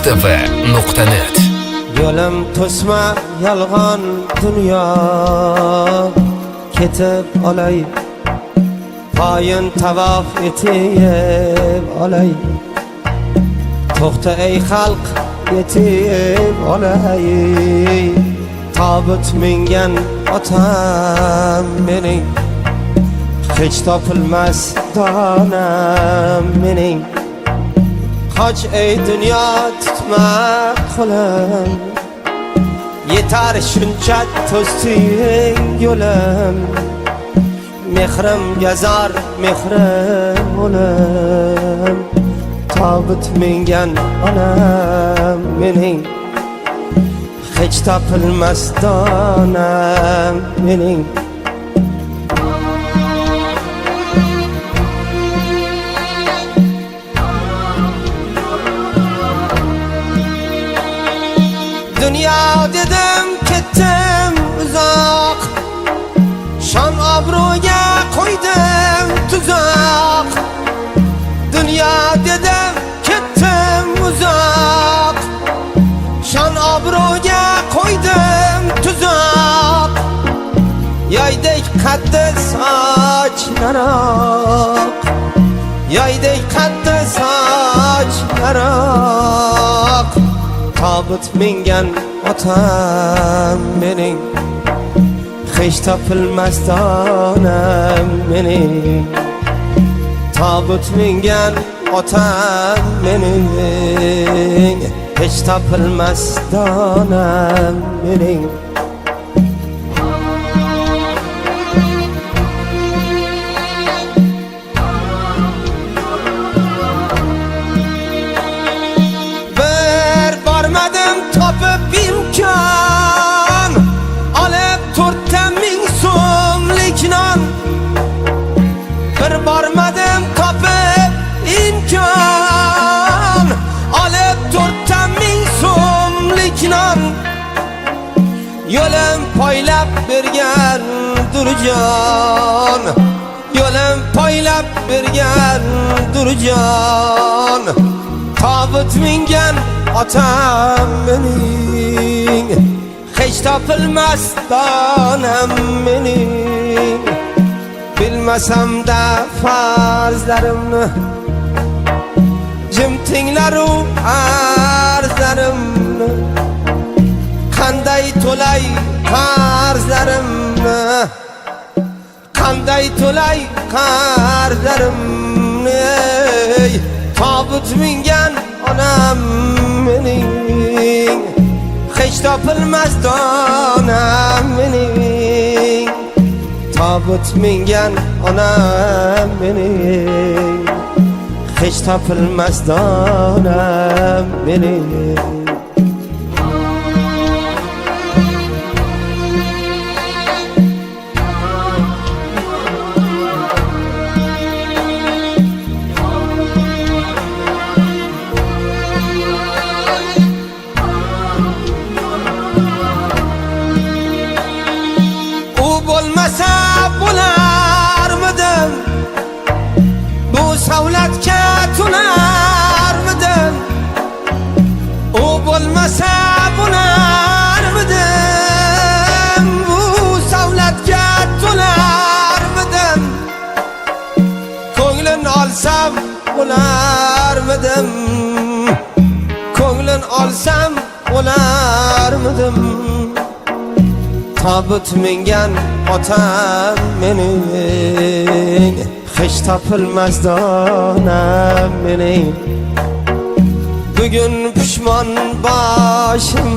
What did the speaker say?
tv.net. Yo'lim to'sma yolg'on dunyo, ketib olay poyin tavof etib olay. To'xta ey xalq, yetib olay. Tobut mingan otam mening, hech topilmas donam mening. Qoch ey dunyo, tutma qo'lim, yetar shuncha to'sding yo'lim. Mehrim gazar, mehrim o'lim, tobut mingan onam mening, hech topilmas donam mening. Dünya dedim, ketdim uzoq, shon obro'ga qo'ydim tuzoq. Dünya dedim, ketdim uzoq, shon obro'ga qo'ydim tuzoq. Yoydek qaddi sochlaroq, yoydek qaddi sochlaroq. Tobut mingan otam mening, hech topilmas donam mening. Tobut mingan otam mening, hech topilmas donam mening. Topib imkon, olib 4,000 so'mlik non. Bir bormadim topib imkon, olib 4,000 so'mlik non. Yo'lim poylab bergan durjon, yo'lim poylab bergan durjon. Tobut mingan otam mening, hech topilmas donam mening. Bilmasam-da farzlarimni, jim tinglaru arzlarimni. Qanday to'lay qarzlarimni, qanday to'lay qarzlarimni. Tobut mingan onam mening, hech topilmas donam mening. Tobut mingan onam mening, hech topilmas donam mening. Bo'lmasa bo'larmidim, bu savlatga to'larmidim. U bo'lmasa bo'larmidim, bu savlatga to'larmidim. Ko'nglin olsam bo'larmidim, ko'nglin olsam bo'larmidim. Tobut mingan otam mening, hech topilmas donam mening. Bugun pushmon boshim